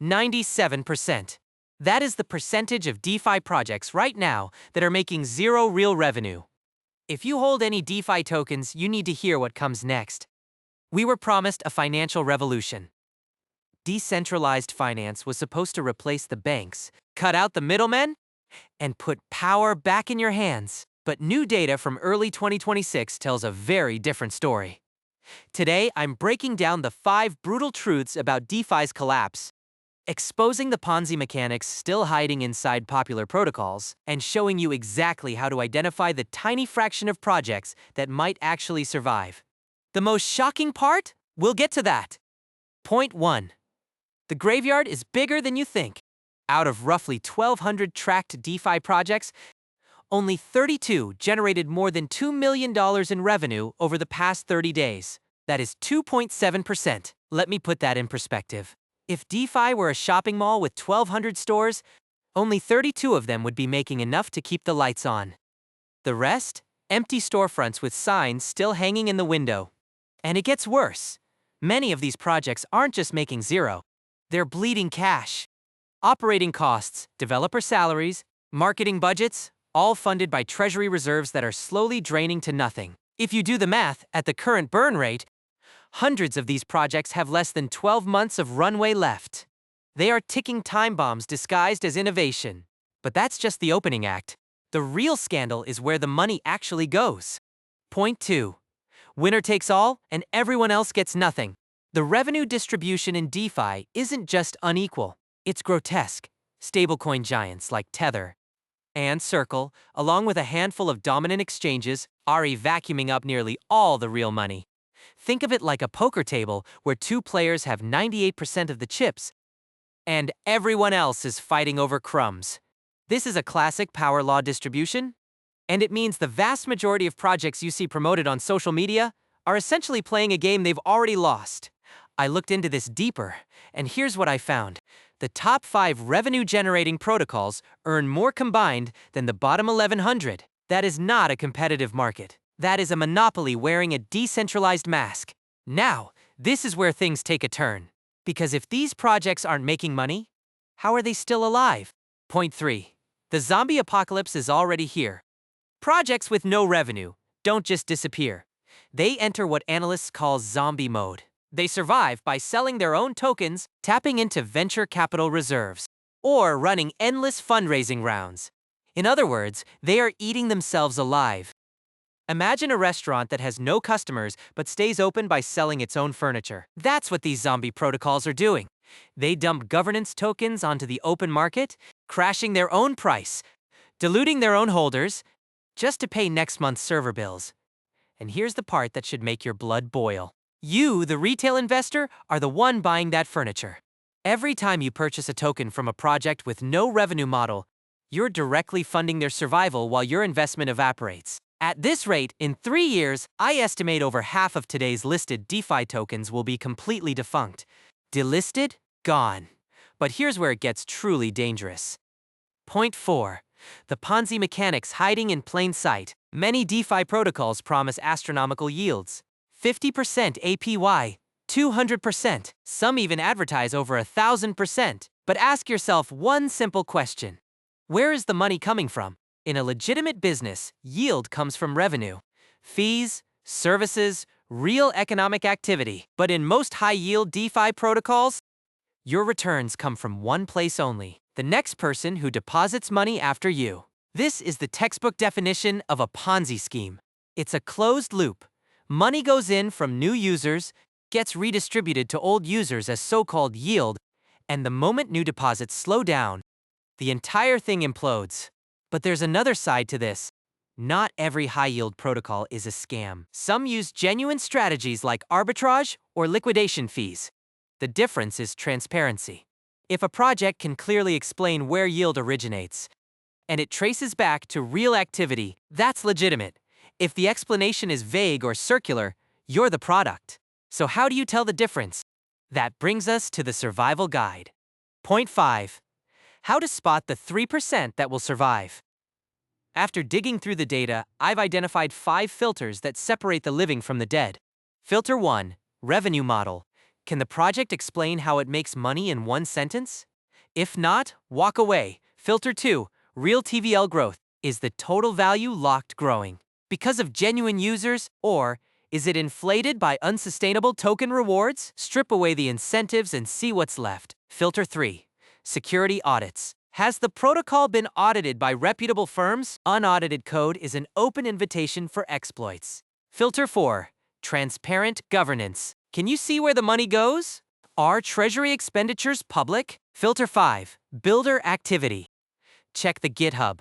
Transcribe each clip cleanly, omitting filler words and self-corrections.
97%. That is the percentage of DeFi projects right now that are making zero real revenue. If you hold any DeFi tokens, you need to hear what comes next. We were promised a financial revolution. Decentralized finance was supposed to replace the banks, cut out the middlemen, and put power back in your hands. But new data from early 2026 tells a very different story. Today, I'm breaking down the 5 brutal truths about DeFi's collapse, exposing the Ponzi mechanics still hiding inside popular protocols, and showing you exactly how to identify the tiny fraction of projects that might actually survive. The most shocking part? We'll get to that. Point 1. The graveyard is bigger than you think. Out of roughly 1,200 tracked DeFi projects, only 32 generated more than $2 million in revenue over the past 30 days. That is 2.7%. Let me put that in perspective. If DeFi were a shopping mall with 1,200 stores, only 32 of them would be making enough to keep the lights on. The rest? Empty storefronts with signs still hanging in the window. And it gets worse. Many of these projects aren't just making zero. They're bleeding cash. Operating costs, developer salaries, marketing budgets, all funded by treasury reserves that are slowly draining to nothing. If you do the math, at the current burn rate, hundreds of these projects have less than 12 months of runway left. They are ticking time bombs disguised as innovation. But that's just the opening act. The real scandal is where the money actually goes. Point 2. Winner takes all, and everyone else gets nothing. The revenue distribution in DeFi isn't just unequal, it's grotesque. Stablecoin giants like Tether and Circle, along with a handful of dominant exchanges, are vacuuming up nearly all the real money. Think of it like a poker table where 2 players have 98% of the chips, and everyone else is fighting over crumbs. This is a classic power law distribution, and it means the vast majority of projects you see promoted on social media are essentially playing a game they've already lost. I looked into this deeper, and here's what I found. The top 5 revenue-generating protocols earn more combined than the bottom 1,100. That is not a competitive market. That is a monopoly wearing a decentralized mask. Now, this is where things take a turn. Because if these projects aren't making money, how are they still alive? Point 3. The zombie apocalypse is already here. Projects with no revenue don't just disappear. They enter what analysts call zombie mode. They survive by selling their own tokens, tapping into venture capital reserves, or running endless fundraising rounds. In other words, they are eating themselves alive. Imagine a restaurant that has no customers but stays open by selling its own furniture. That's what these zombie protocols are doing. They dump governance tokens onto the open market, crashing their own price, diluting their own holders, just to pay next month's server bills. And here's the part that should make your blood boil. You, the retail investor, are the one buying that furniture. Every time you purchase a token from a project with no revenue model, you're directly funding their survival while your investment evaporates. At this rate, in 3 years, I estimate over half of today's listed DeFi tokens will be completely defunct. Delisted? Gone. But here's where it gets truly dangerous. Point 4. The Ponzi mechanics hiding in plain sight. Many DeFi protocols promise astronomical yields. 50% APY, 200%. Some even advertise over 1,000%. But ask yourself one simple question. Where is the money coming from? In a legitimate business, yield comes from revenue, fees, services, real economic activity. But in most high-yield DeFi protocols, your returns come from one place only: the next person who deposits money after you. This is the textbook definition of a Ponzi scheme. It's a closed loop. Money goes in from new users, gets redistributed to old users as so-called yield, and the moment new deposits slow down, the entire thing implodes. But there's another side to this. Not every high-yield protocol is a scam. Some use genuine strategies like arbitrage or liquidation fees. The difference is transparency. If a project can clearly explain where yield originates, and it traces back to real activity, that's legitimate. If the explanation is vague or circular, you're the product. So how do you tell the difference? That brings us to the survival guide. Point 5. How to spot the 3% that will survive. After digging through the data, I've identified 5 filters that separate the living from the dead. Filter 1. Revenue model. Can the project explain how it makes money in one sentence? If not, walk away. Filter 2, real TVL growth. Is the total value locked growing because of genuine users, or is it inflated by unsustainable token rewards? Strip away the incentives and see what's left. Filter 3, security audits. Has the protocol been audited by reputable firms? Unaudited code is an open invitation for exploits. Filter 4, transparent governance. Can you see where the money goes? Are treasury expenditures public? Filter 5, builder activity. Check the GitHub.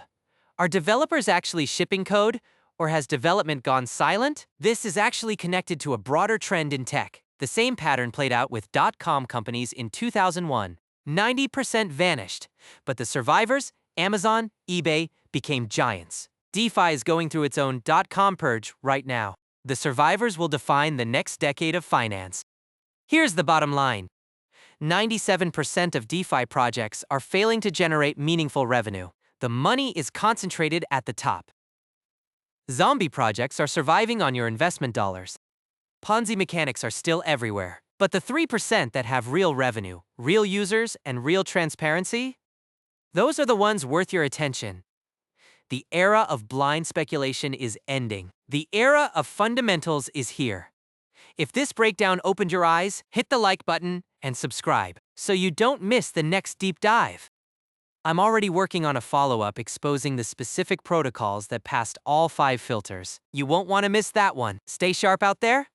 Are developers actually shipping code, or has development gone silent? This is actually connected to a broader trend in tech. The same pattern played out with .com companies in 2001. 90% vanished, but the survivors, Amazon, eBay, became giants. DeFi is going through its own .com purge right now. The survivors will define the next decade of finance. Here's the bottom line. 97% of DeFi projects are failing to generate meaningful revenue. The money is concentrated at the top. Zombie projects are surviving on your investment dollars. Ponzi mechanics are still everywhere. But the 3% that have real revenue, real users, and real transparency, those are the ones worth your attention. The era of blind speculation is ending. The era of fundamentals is here. If this breakdown opened your eyes, hit the like button and subscribe so you don't miss the next deep dive. I'm already working on a follow-up exposing the specific protocols that passed all 5 filters. You won't want to miss that one. Stay sharp out there.